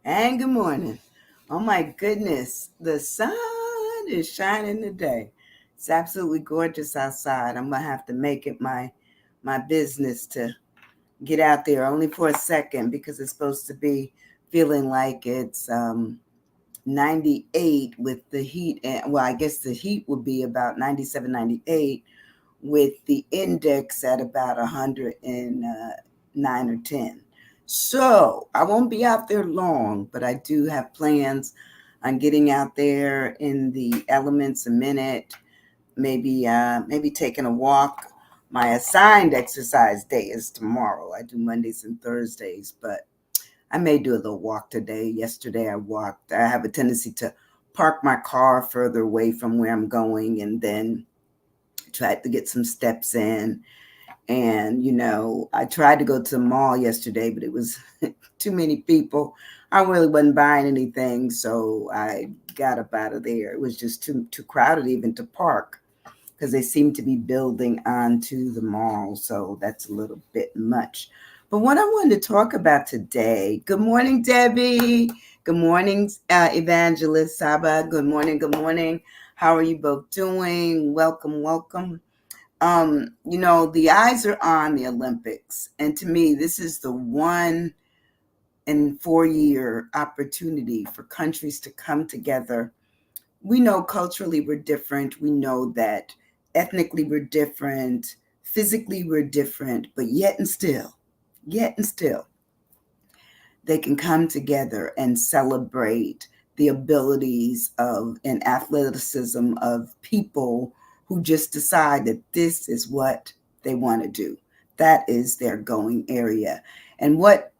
And good morning. Oh my goodness, the sun is shining today. It's absolutely gorgeous outside. I'm gonna have to make it my business to get out there only for a second because it's supposed to be feeling like it's 98 with the heat. And well, I guess the heat will be about 97, 98 with the index at about 109 or 10. So I won't be out there long, but I do have plans on getting out there in the elements a minute, maybe taking a walk. My assigned exercise day is tomorrow. I do Mondays and Thursdays, but I may do a little walk today. Yesterday I walked. I have a tendency to park my car further away from where I'm going and then tried to get some steps in. And, I tried to go to the mall yesterday, but it was too many people. I really wasn't buying anything, so I got up out of there. It was just too crowded even to park because they seem to be building onto the mall, so that's a little bit much. But what I wanted to talk about today, good morning, Debbie. Good morning, Evangelist Saba. Good morning, good morning. How are you both doing? Welcome, welcome. The eyes are on the Olympics. And to me, this is the 1 in 4 year opportunity for countries to come together. We know culturally we're different. We know that ethnically we're different. Physically we're different. But yet and still, they can come together and celebrate the abilities of and athleticism of people who just decide that this is what they want to do. That is their going area. And what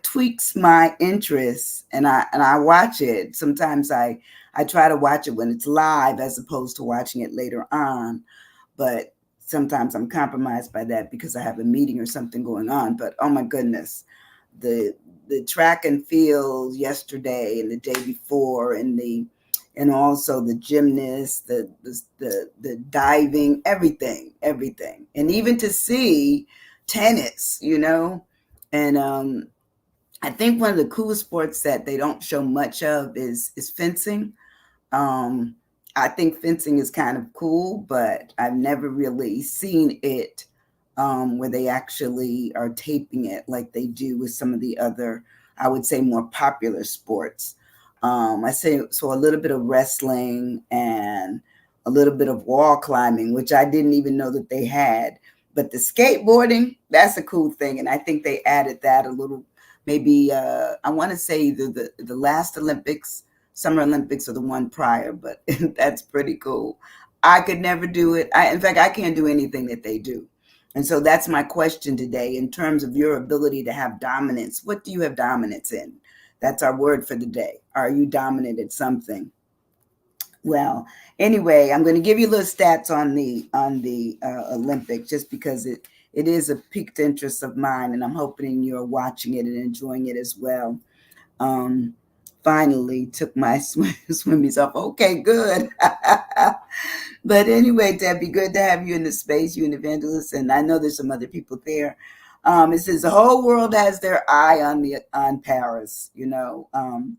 tweaks my interest, and I watch it. Sometimes I try to watch it when it's live as opposed to watching it later on. But sometimes I'm compromised by that because I have a meeting or something going on. But oh my goodness, the the track and field yesterday and the day before and also the gymnasts, the diving, everything, and even to see tennis, and I think one of the coolest sports that they don't show much of is fencing. um, I think fencing is kind of cool, but I've never really seen it where they actually are taping it like they do with some of the other, I would say, more popular sports. I say so a little bit of wrestling and a little bit of wall climbing, which I didn't even know that they had. But the skateboarding, that's a cool thing, and I think they added that a little. Maybe I want to say either the last Olympics, Summer Olympics, or the one prior, but that's pretty cool. I could never do it. In fact, I can't do anything that they do. And so that's my question today in terms of your ability to have dominance. What do you have dominance in? That's our word for the day. Are you dominant at something? Well, anyway, I'm going to give you a little stats on the Olympics just because it is a piqued interest of mine, and I'm hoping you're watching it and enjoying it as well. Um, Finally took my swimmies off. Okay, good. But anyway, Debbie, good to have you in the space, you and Evangelist, and I know there's some other people there. It says the whole world has their eye on Paris, and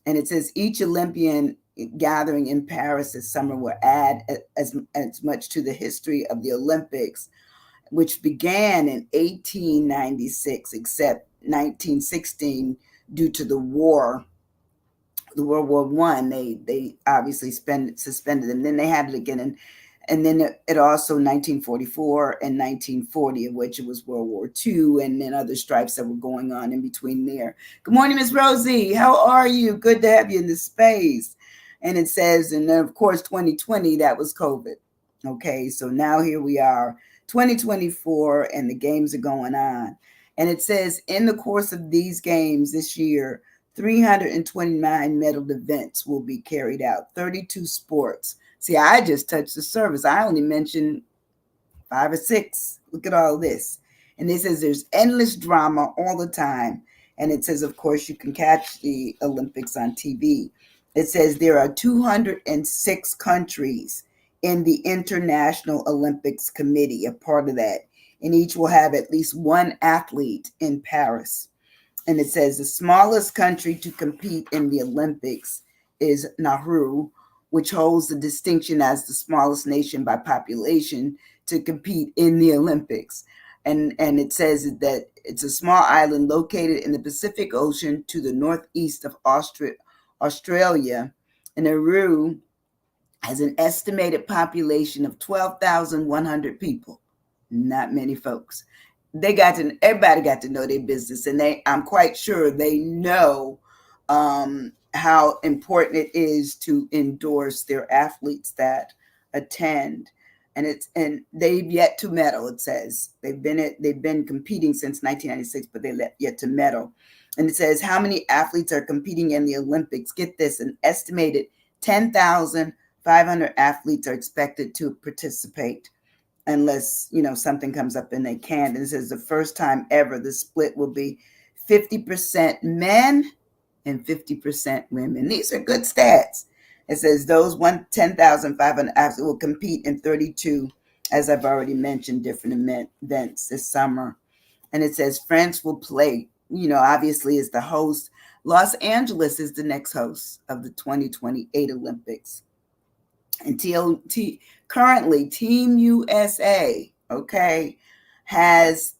it says each Olympian gathering in Paris this summer will add as much to the history of the Olympics, which began in 1896, except 1916 due to the World War One. They obviously suspended them. Then they had it again, and then it also 1944 and 1940, of which it was World War Two, and then other strikes that were going on in between there. Good morning, Miss Rosie. How are you? Good to have you in the space. And it says, and then of course 2020, that was COVID. Okay, so now here we are, 2024, and the games are going on. And it says in the course of these games this year, 329 medaled events will be carried out, 32 sports. See, I just touched the surface. I only mentioned 5 or 6. Look at all this. And it says there's endless drama all the time. And it says, of course, you can catch the Olympics on TV. It says there are 206 countries in the International Olympics Committee, a part of that. And each will have at least one athlete in Paris. And it says the smallest country to compete in the Olympics is Nauru, which holds the distinction as the smallest nation by population to compete in the Olympics. And it says that it's a small island located in the Pacific Ocean to the northeast of Australia. And Nauru has an estimated population of 12,100 people. Not many folks. Everybody got to know their business, and I'm quite sure they know how important it is to endorse their athletes that attend. And they've yet to medal. It says they've been competing since 1996, but they yet to medal. And it says how many athletes are competing in the Olympics. Get this: an estimated 10,500 athletes are expected to participate, unless something comes up and they can't. And this is the first time ever the split will be 50% men and 50% women. These are good stats. It says those 10,500 athletes will compete in 32, as I've already mentioned, different events this summer. And it says France will play, obviously is the host. Los Angeles is the next host of the 2028 Olympics. And currently, Team USA, okay, has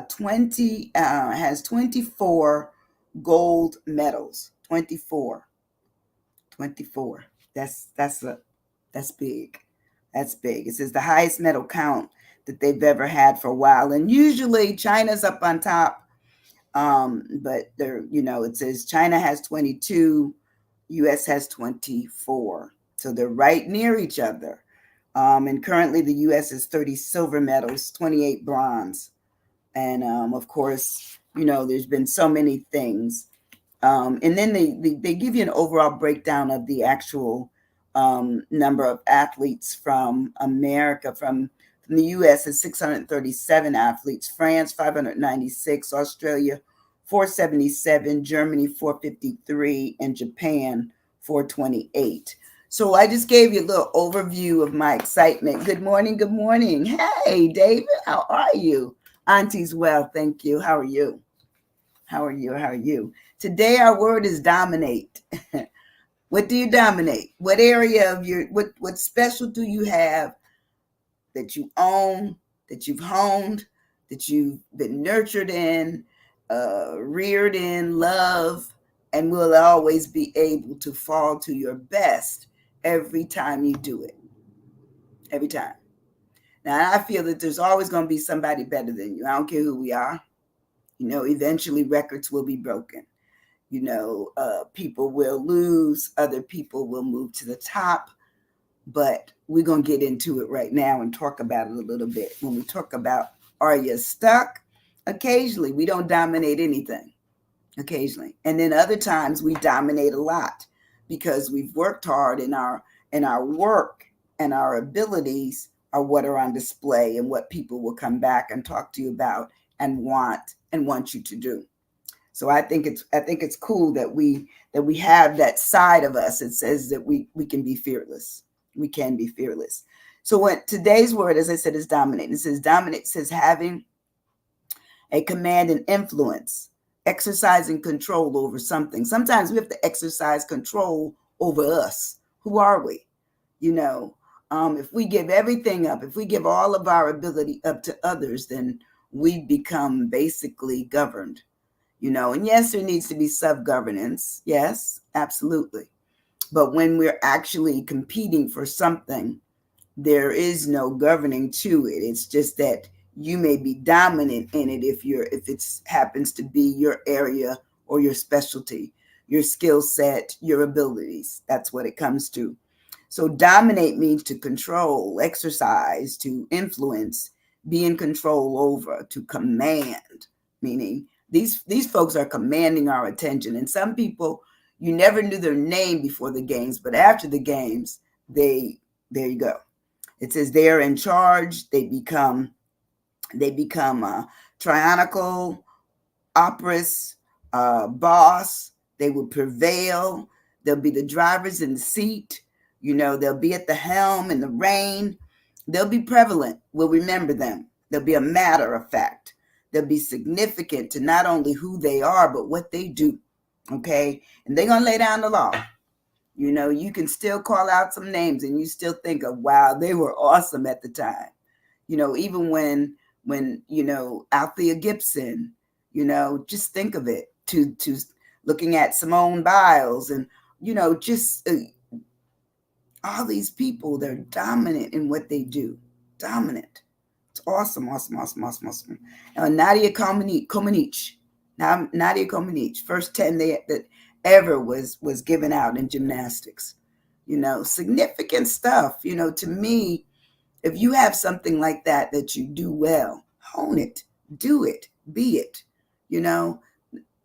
24 gold medals. 24. That's big. That's big. It says the highest medal count that they've ever had for a while. And usually China's up on top. But it says China has 22, US has 24. So they're right near each other. And currently the U.S. has 30 silver medals, 28 bronze. And of course, there's been so many things. And then they give you an overall breakdown of the actual number of athletes from America. From the U.S. is 637 athletes, France 596, Australia 477, Germany 453, and Japan 428. So I just gave you a little overview of my excitement. Good morning. Good morning. Hey, David, how are you? Auntie's well, thank you. How are you? How are you? How are you? Today our word is dominate. What do you dominate? What area of what special do you have that you own, that you've honed, that you've been nurtured in, reared in, love, and will always be able to fall to your best every time you do it. Every time. Now, I feel that there's always going to be somebody better than you. I don't care who we are. Eventually records will be broken. People will lose. Other people will move to the top. But we're going to get into it right now and talk about it a little bit. When we talk about, are you stuck? Occasionally, we don't dominate anything. Occasionally. And then other times we dominate a lot because we've worked hard in our work, and our abilities are what are on display and what people will come back and talk to you about and want you to do. So I think it's cool that we have that side of us. It says that we can be fearless. We can be fearless. So what today's word, as I said, is dominate. It says dominate. It says having a command and influence, exercising control over something. Sometimes we have to exercise control over us. Who are we? If we give everything up, if we give all of our ability up to others, then we become basically governed. And yes, there needs to be self-governance. Yes, absolutely. But when we're actually competing for something, there is no governing to it. It's just that you may be dominant in it if it happens to be your area or your specialty, your skill set, your abilities. That's what it comes to. So dominate means to control, exercise, to influence, be in control over, to command, meaning these folks are commanding our attention. And some people, you never knew their name before the games, but after the games, there you go. It says they are in charge. They become tyrannical, operous, boss. They will prevail. They'll be the drivers in the seat. They'll be at the helm in the rain. They'll be prevalent. We'll remember them. They'll be a matter of fact. They'll be significant to not only who they are, but what they do. Okay. And they're going to lay down the law. You know, you can still call out some names and you still think of, wow, they were awesome at the time. You know, even when, you know, Althea Gibson, you know, just think of it to looking at Simone Biles and, you know, just all these people, they're dominant in what they do. Dominant. It's awesome, awesome, awesome, awesome, awesome. Nadia Comaneci. Now, Nadia Comaneci, first 10 that ever was given out in gymnastics. You know, significant stuff. You know, to me, if you have something like that that you do well, hone it, do it, be it. You know,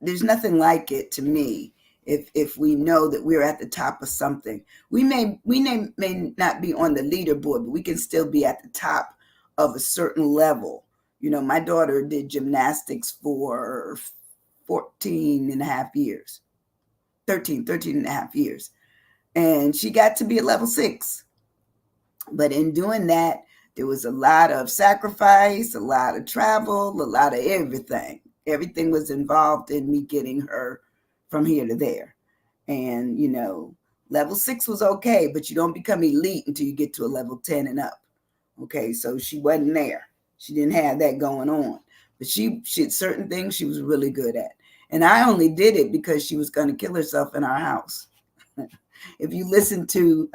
there's nothing like it to me. If we know that we're at the top of something, we may not be on the leaderboard, but we can still be at the top of a certain level. You know, my daughter did gymnastics for 14 and a half years, 13 and a half years. And she got to be a level 6. But in doing that, there was a lot of sacrifice, a lot of travel, a lot of everything. Everything was involved in me getting her from here to there. And, you know, level 6 was okay, but you don't become elite until you get to a level 10 and up. Okay, so she wasn't there. She didn't have that going on. But she had certain things she was really good at. And I only did it because she was going to kill herself in our house. If you listen to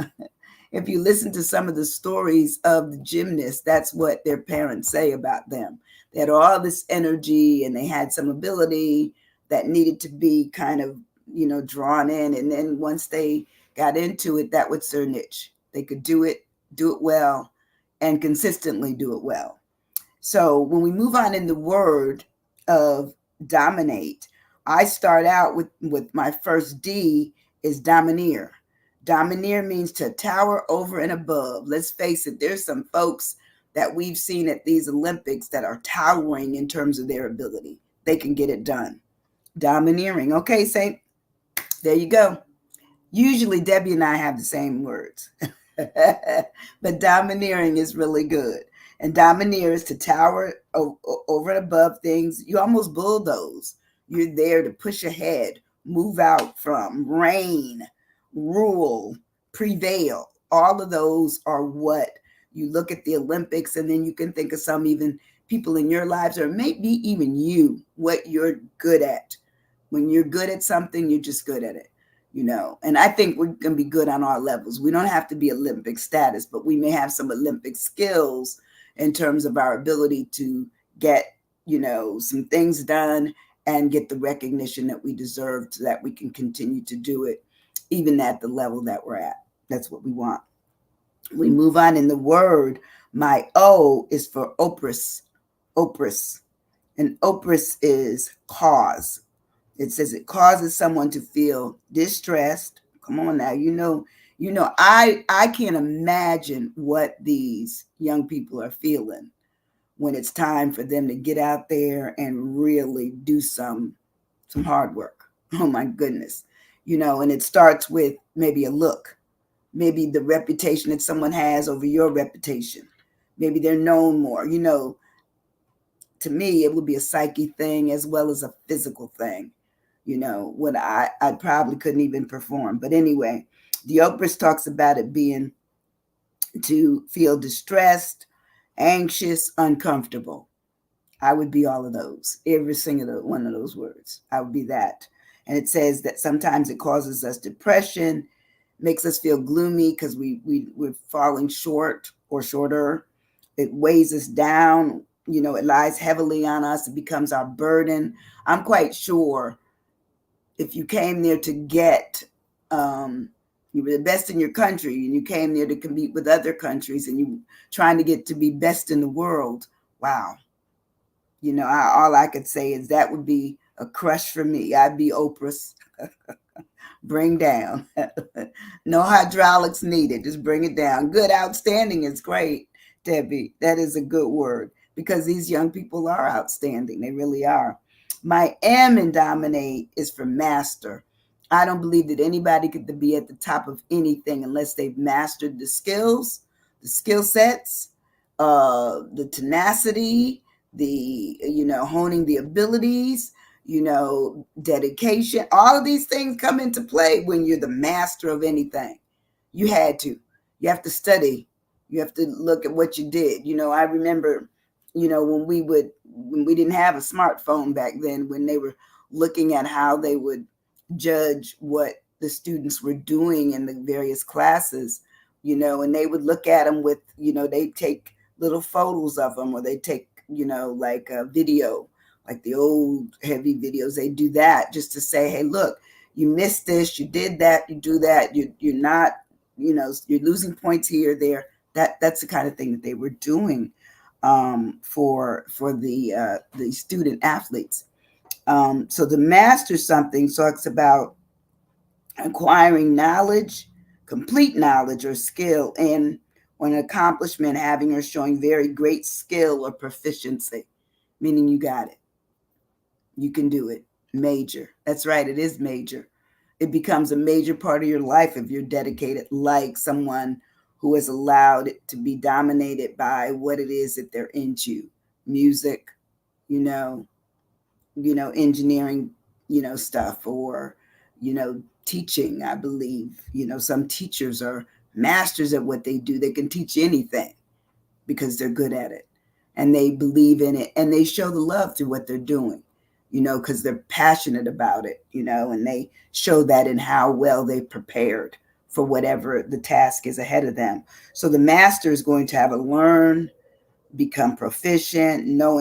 some of the stories of the gymnasts, that's what their parents say about them. They had all this energy and they had some ability that needed to be kind of, you know, drawn in. And then once they got into it, that was their niche. They could do it well, and consistently do it well. So when we move on in the word of dominate, I start out with my first D is domineer. Domineer means to tower over and above. Let's face it, there's some folks that we've seen at these Olympics that are towering in terms of their ability. They can get it done. Domineering. Okay, Saint, there you go. Usually Debbie and I have the same words. But domineering is really good. And domineer is to tower over and above things. You almost bulldoze. You're there to push ahead, move out from, reign, rule, prevail. All of those are what you look at the Olympics, and then you can think of some even people in your lives, or maybe even you, what you're good at. When you're good at something, you're just good at it. You know, and I think we're going to be good on our levels. We don't have to be Olympic status, but we may have some Olympic skills in terms of our ability to get, you know, some things done and get the recognition that we deserve so that we can continue to do it, even at the level that we're at. That's what we want. We move on in the word. My O is for oppress. Oppress. And oppress is cause. It says it causes someone to feel distressed. Come on now, I can't imagine what these young people are feeling when it's time for them to get out there and really do some hard work. Oh my goodness. You know, and it starts with maybe a look, maybe the reputation that someone has over your reputation. Maybe they're known more. You know, to me, it would be a psyche thing as well as a physical thing. You know, what I probably couldn't even perform. But anyway, the Oprah talks about it being to feel distressed, anxious, uncomfortable. I would be all of those, every single one of those words. I would be that. And it says that sometimes it causes us depression, makes us feel gloomy because we're falling short or shorter. It weighs us down. You know, it lies heavily on us. It becomes our burden. I'm quite sure if you came there to get, you were the best in your country and you came there to compete with other countries and you trying to get to be best in the world, wow. You know, all I could say is that would be a crush for me. I'd be Oprah's. Bring down. No hydraulics needed. Just bring it down. Good, outstanding is great, Debbie. That is a good word because these young people are outstanding. They really are. My M in dominate is for master. I don't believe that anybody could be at the top of anything unless they've mastered the skills, the skill sets, the tenacity, the honing the abilities, dedication. All of these things come into play when you're the master of anything. You had to. You have to study. You have to look at what you did. I remember, when we didn't have a smartphone back then, when they were looking at how they would judge what the students were doing in the various classes, and they would look at them with, they take little photos of them, or they take, like a video, like the old heavy videos. They do that just to say, hey, look, you missed this, you did that, you do that, you're not, you're losing points here, there. That's the kind of thing that they were doing for the student athletes. So the master something talks about acquiring knowledge, complete knowledge or skill in or an accomplishment, having or showing very great skill or proficiency, meaning you got it. You can do it. Major. That's right. It is major. It becomes a major part of your life if you're dedicated, like someone who has allowed it to be dominated by what it is that they're into. Music, engineering, stuff, or, teaching, I believe. Some teachers are masters at what they do. They can teach anything because they're good at it and they believe in it, and they show the love through what they're doing, because they're passionate about it, and they show that in how well they prepared for whatever the task is ahead of them. So the master is going to have to learn, become proficient, know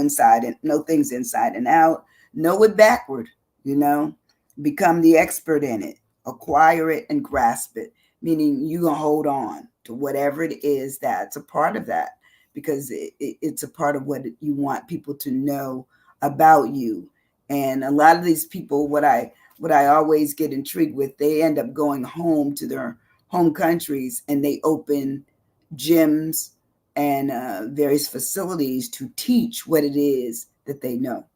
things inside and out, know it backward, become the expert in it, acquire it and grasp it, meaning you're going to hold on to whatever it is that's a part of that, because it's a part of what you want people to know about you. And a lot of these people, what I always get intrigued with, they end up going home to their home countries and they open gyms and various facilities to teach what it is that they know.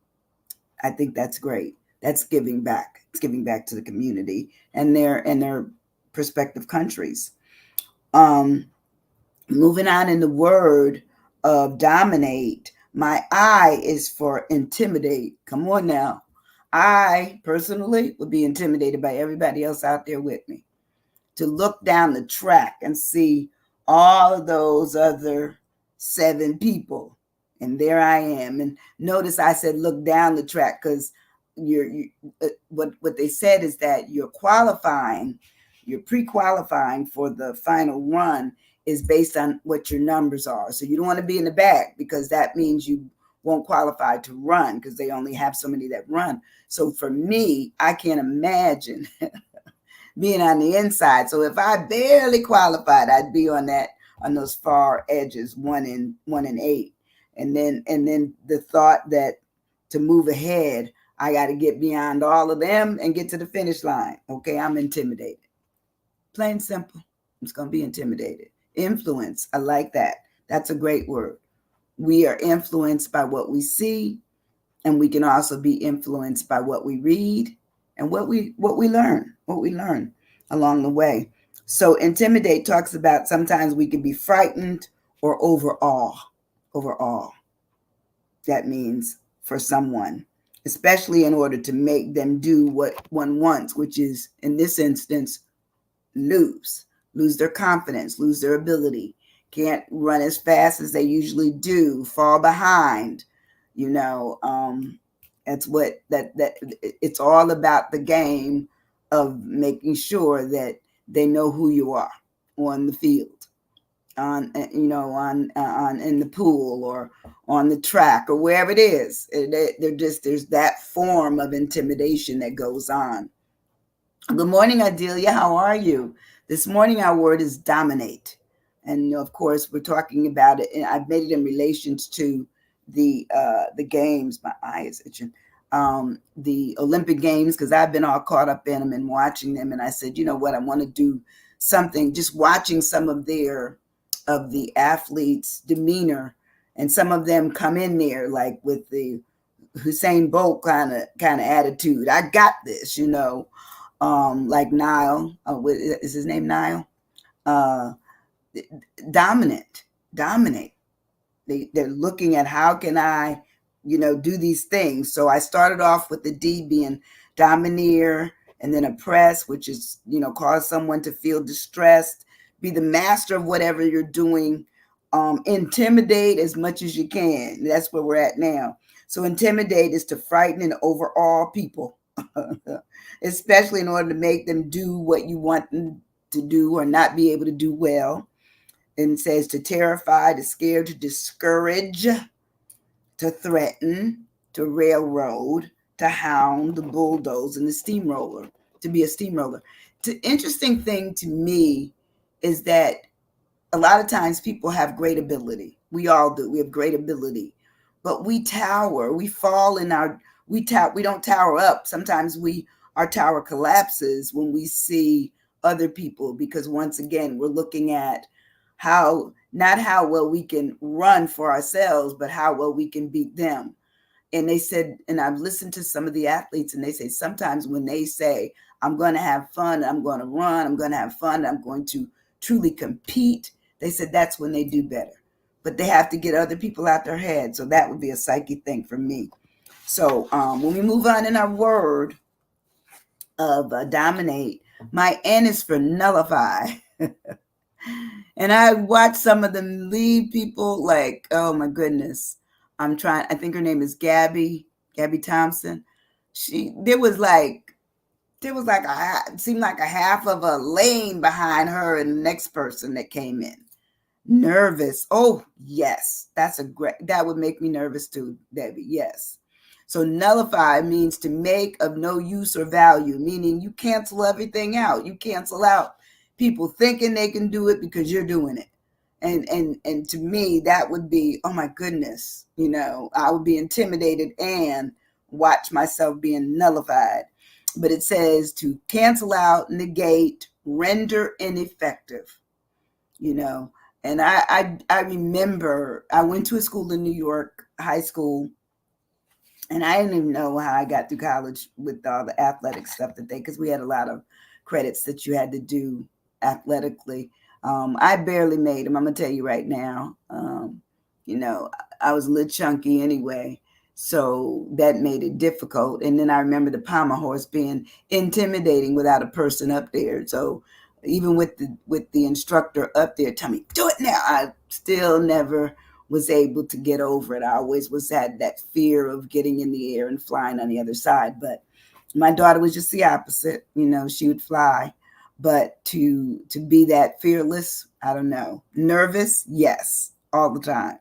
I think that's great. That's giving back. It's giving back to the community and their prospective countries. Moving on in the word of dominate, my I is for intimidate. Come on now. I personally would be intimidated by everybody else out there with me. To look down the track and see all of those other 7 people, and there I am. And notice I said look down the track, because what they said is that you're pre-qualifying for the final run is based on what your numbers are. So you don't want to be in the back, because that means you won't qualify to run, because they only have so many that run. So for me, I can't imagine being on the inside. So if I barely qualified, I'd be on those far edges, 1 and 8. And then the thought that to move ahead, I got to get beyond all of them and get to the finish line. Okay, I'm intimidated. Plain simple. It's going to be intimidated. Influence. I like that. That's a great word. We are influenced by what we see, and we can also be influenced by what we read and what we learn along the way. So intimidate talks about sometimes we can be frightened or overawe. That means for someone, especially in order to make them do what one wants, which is, in this instance, lose their confidence, lose their ability, can't run as fast as they usually do, fall behind. That's what that it's all about, the game of making sure that they know who you are on the field, on in the pool or on the track or wherever it is. There's that form of intimidation that goes on. Good morning, Adelia. How are you? This morning, our word is dominate. And of course, we're talking about it, and I've made it in relations to the games. My eye is itching. The Olympic Games, because I've been all caught up in them and watching them. And I said, you know what, I want to do something, just watching some of the athletes' demeanor, and some of them come in there like with the Usain Bolt kind of attitude. I got this, like Nile. Is his name Nile? Dominate. They're looking at how can I do these things. So I started off with the D being domineer, and then oppress, which is, cause someone to feel distressed, be the master of whatever you're doing, intimidate as much as you can. That's where we're at now. So intimidate is to frighten and overawe people, especially in order to make them do what you want them to do or not be able to do well. And it says to terrify, to scare, to discourage, to threaten, to railroad, to hound, the bulldoze, and the steamroller, to be a steamroller. The interesting thing to me is that a lot of times people have great ability. We all do. We have great ability, but we tower. We fall in our. We don't tower up. Sometimes our tower collapses when we see other people, because once again we're looking at how, not how well we can run for ourselves, but how well we can beat them. And they said, and I've listened to some of the athletes, and they say sometimes when they say, I'm going to have fun, I'm going to run, I'm going to have fun, I'm going to truly compete, they said that's when they do better. But they have to get other people out their head. So that would be a psyche thing for me. So when we move on in our word of dominate, my N is for nullify. And I watched some of them lead people like, oh my goodness. I think her name is Gabby Thompson. It seemed like a half of a lane behind her and the next person that came in. Nervous. Oh, yes. That would make me nervous too, Debbie. Yes. So nullify means to make of no use or value, meaning you cancel everything out. You cancel out people thinking they can do it because you're doing it. And to me, that would be, oh my goodness, I would be intimidated and watch myself being nullified. But it says to cancel out, negate, render ineffective, you know. And I remember I went to a school in New York, high school, and I didn't even know how I got through college with all the athletic stuff because we had a lot of credits that you had to do athletically. I barely made them. I'm gonna tell you right now. You know, I was a little chunky anyway, so that made it difficult. And then I remember the pommel horse being intimidating without a person up there. So even with the instructor up there telling me, do it now, I still never was able to get over it. I always had that fear of getting in the air and flying on the other side. But my daughter was just the opposite. She would fly. But to be that fearless, I don't know. Nervous, yes, all the time.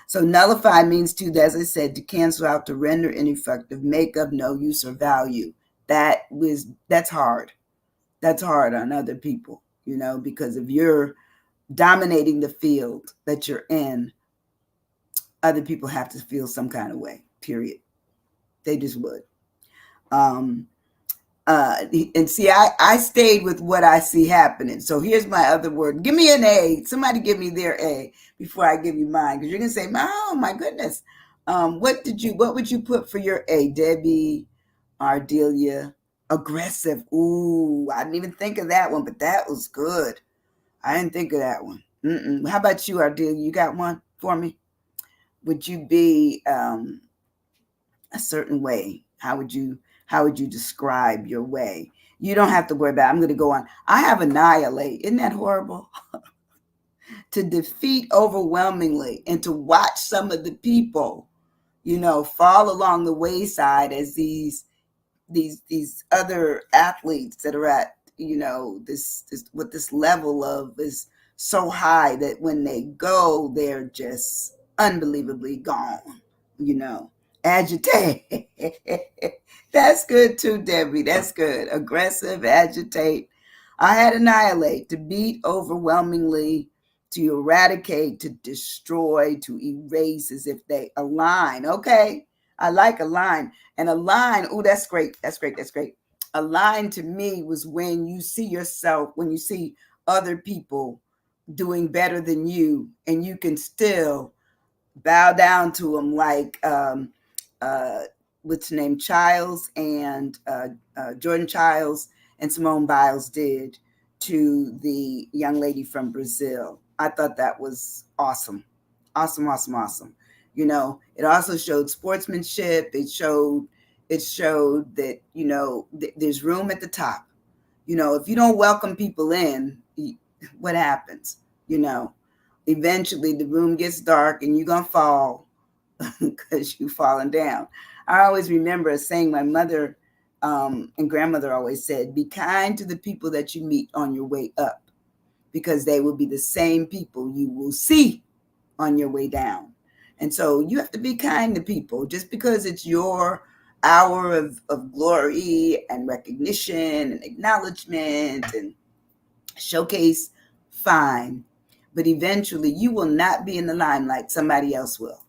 So nullify means to, as I said, to cancel out, to render ineffective, make of no use or value. That's hard. That's hard on other people, because if you're dominating the field that you're in, other people have to feel some kind of way, period. They just would. Um, and see, I stayed with what I see happening. So here's my other word. Give me an A. Somebody give me their A before I give you mine, because you're gonna say, "Oh my goodness, what would you put for your A, Debbie, Ardelia? Aggressive. Ooh, I didn't even think of that one, but that was good. I didn't think of that one. How about you, Ardelia? You got one for me? Would you be a certain way? How would you describe your way? You don't have to worry about it. I'm going to go on. I have annihilate. Isn't that horrible? To defeat overwhelmingly and to watch some of the people, fall along the wayside as these other athletes that are at, this what this level of is so high that when they go, they're just unbelievably gone, you know. Agitate. That's good too, Debbie. That's good. Aggressive, agitate. I had annihilate, to beat overwhelmingly, to eradicate, to destroy, to erase, as if they align. Okay. I like align. And align, oh, that's great. That's great. That's great. Align to me was when you see other people doing better than you, and you can still bow down to them, like uh, what's her name, Childs and Jordan Childs and Simone Biles did to the young lady from Brazil. I thought that was awesome, awesome, awesome, awesome. It also showed sportsmanship. It showed that, there's room at the top. If you don't welcome people in, what happens? You know, Eventually the room gets dark and you're going to fall because you've fallen down. I always remember a saying my mother and grandmother always said, be kind to the people that you meet on your way up, because they will be the same people you will see on your way down. And so you have to be kind to people. Just because it's your hour of glory and recognition and acknowledgement and showcase, fine. But eventually you will not be in the limelight, somebody else will.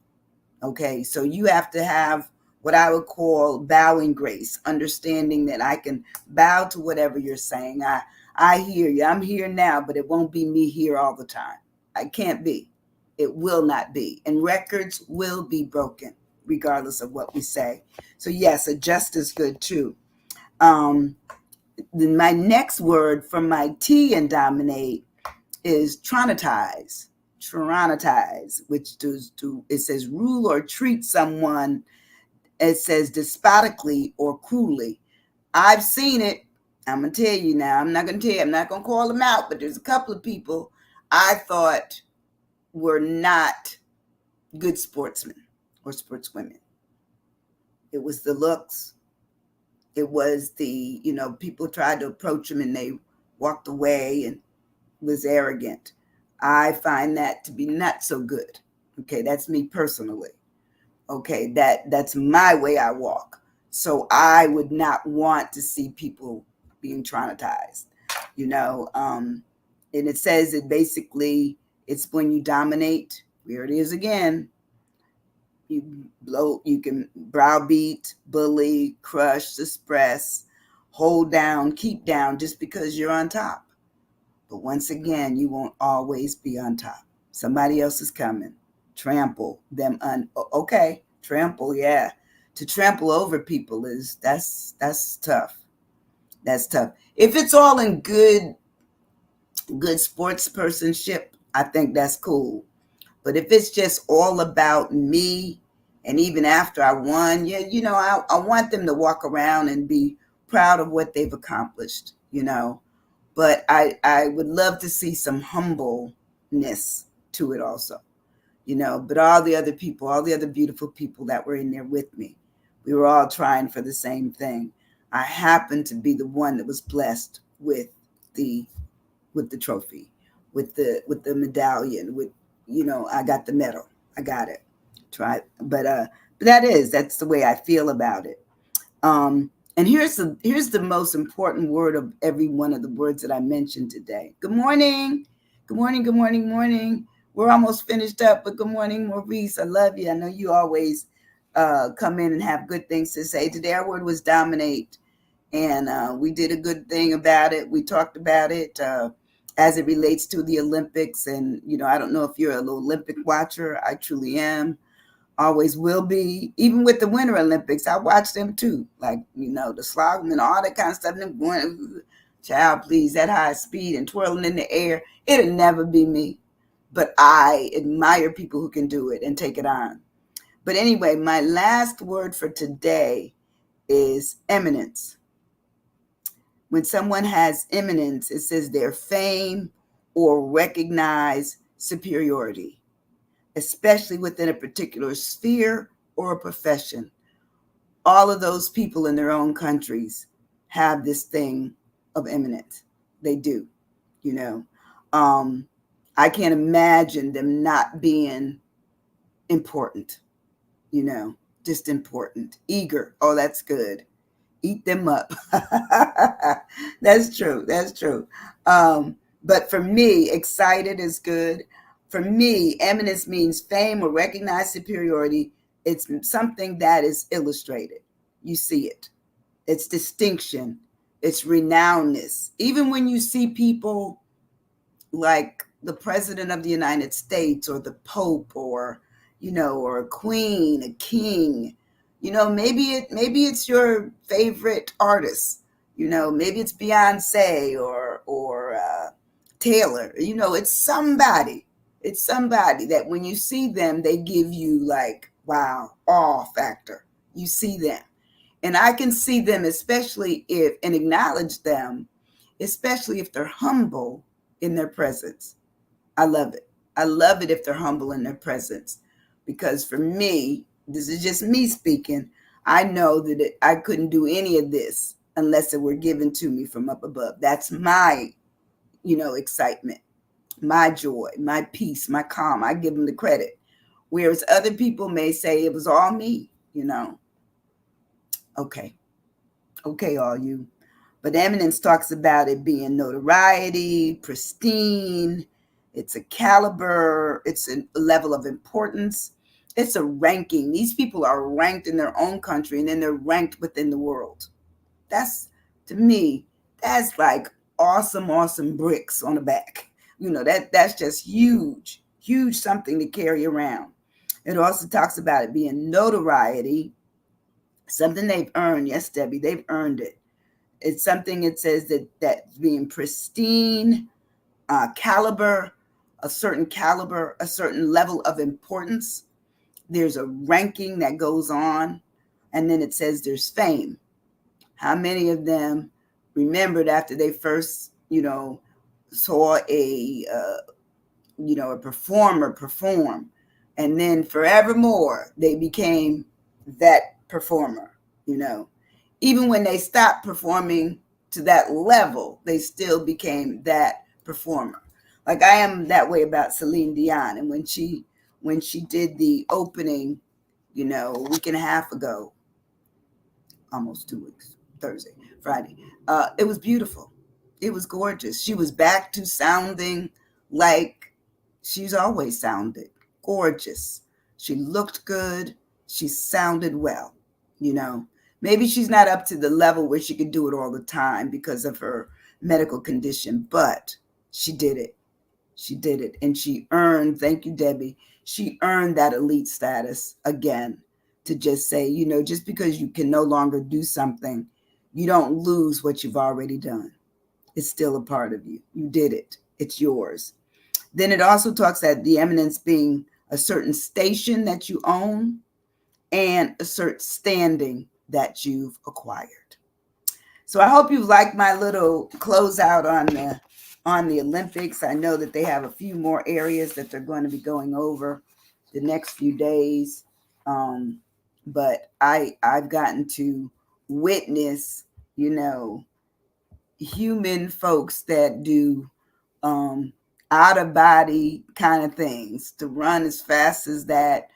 Okay, so you have to have what I would call bowing grace, understanding that I can bow to whatever you're saying. I hear you. I'm here now, but it won't be me here all the time. I can't be. It will not be. And records will be broken regardless of what we say. So yes, adjust is good too. Then my next word from my T in dominate is traumatize. Traumatize, which it says rule or treat someone, it says despotically or cruelly. I've seen it. I'm gonna tell you now. I'm not gonna call them out, but there's a couple of people I thought were not good sportsmen or sportswomen. It was the looks. It was the, people tried to approach them and they walked away and was arrogant. I find that to be not so good. Okay, that's me personally. Okay, that's my way I walk. So I would not want to see people being traumatized, and it says it basically, it's when you dominate. Here it is again. You can browbeat, bully, crush, suppress, hold down, keep down just because you're on top. But once again, you won't always be on top. Somebody else is coming. Trample them okay, trample, yeah. To trample over people that's tough. That's tough. If it's all in good sports personship, I think that's cool. But if it's just all about me, and even after I won, yeah, I want them to walk around and be proud of what they've accomplished, But I would love to see some humbleness to it also, But all the other people, all the other beautiful people that were in there with me, we were all trying for the same thing. I happened to be the one that was blessed with the trophy, with the medallion, I got the medal. I got it. But that's the way I feel about it. And here's the most important word of every one of the words that I mentioned today. Good morning. Good morning, good morning, good morning. We're almost finished up, but good morning, Maurice. I love you. I know you always come in and have good things to say. Today our word was dominate, and we did a good thing about it. We talked about it as it relates to the Olympics. And, I don't know if you're an Olympic watcher. I truly am. Always will be. Even with the Winter Olympics, I watch them too. Like, the slalom and all that kind of stuff. And going, child, please, that high speed and twirling in the air. It'll never be me. But I admire people who can do it and take it on. But anyway, my last word for today is eminence. When someone has eminence, it says their fame or recognized superiority, especially within a particular sphere or a profession. All of those people in their own countries have this thing of eminence. They do, I can't imagine them not being important, just important. Eager. Oh, that's good. Eat them up. That's true. But for me, excited is good. For me, eminence means fame or recognized superiority. It's something that is illustrated. You see it. It's distinction. It's renownedness. Even when you see people like the President of the United States or the Pope or, or a queen, a king, maybe it's your favorite artist, maybe it's Beyonce or Taylor, it's somebody. It's somebody that when you see them, they give you like, wow, awe factor. You see them. And I can see them, especially if, and acknowledge them, especially if they're humble in their presence. I love it. I love it if they're humble in their presence. Because for me, this is just me speaking. I know that I couldn't do any of this unless it were given to me from up above. That's my, excitement, my joy, my peace, my calm. I give them the credit. Whereas other people may say it was all me. Okay. Okay, all you. But eminence talks about it being notoriety, pristine. It's a caliber. It's a level of importance. It's a ranking. These people are ranked in their own country and then they're ranked within the world. That's, to me, that's like awesome, awesome bricks on the back. That's just huge, huge something to carry around. It also talks about it being notoriety, something they've earned. Yes, Debbie, they've earned it. It's something, it says that's being pristine, caliber, a certain level of importance. There's a ranking that goes on. And then it says there's fame. How many of them remembered after they first, saw a performer perform, and then forevermore they became that performer. Even when they stopped performing to that level, they still became that performer. Like I am that way about Celine Dion. And when she did the opening, a week and a half ago, almost 2 weeks, Thursday, Friday, it was beautiful. It was gorgeous. She was back to sounding like she's always sounded, gorgeous. She looked good. She sounded well. Maybe she's not up to the level where she could do it all the time because of her medical condition, but she did it. She did it. And she earned, thank you, Debbie, she earned that elite status again, to just say, just because you can no longer do something, you don't lose what you've already done. It's still a part of you. You did it. It's yours. Then it also talks about the eminence being a certain station that you own and a certain standing that you've acquired. So I hope you like my little closeout on the Olympics. I know that they have a few more areas that they're going to be going over the next few days. But I've gotten to witness, human folks that do out of body kind of things, to run as fast as that,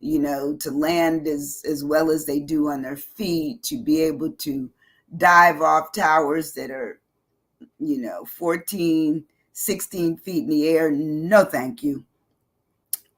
to land as well as they do on their feet, to be able to dive off towers that are, 14, 16 feet in the air. No, thank you.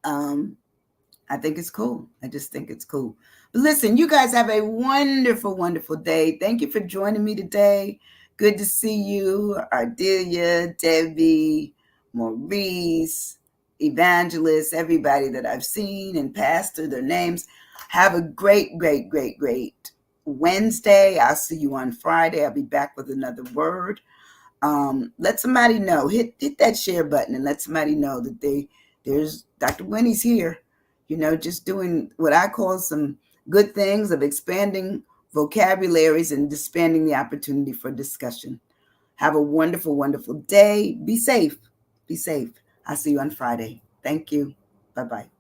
I think it's cool. I just think it's cool. But listen, you guys have a wonderful, wonderful day. Thank you for joining me today. Good to see you, Ardelia, Debbie, Maurice, Evangelist, everybody that I've seen and passed through their names. Have a great, great, great, great Wednesday. I'll see you on Friday. I'll be back with another word. Let somebody know. Hit that share button and let somebody know that there's Dr. Winnie's here. Just doing what I call some good things of expanding vocabularies and expanding the opportunity for discussion. Have a wonderful, wonderful day. Be safe. Be safe. I'll see you on Friday. Thank you. Bye-bye.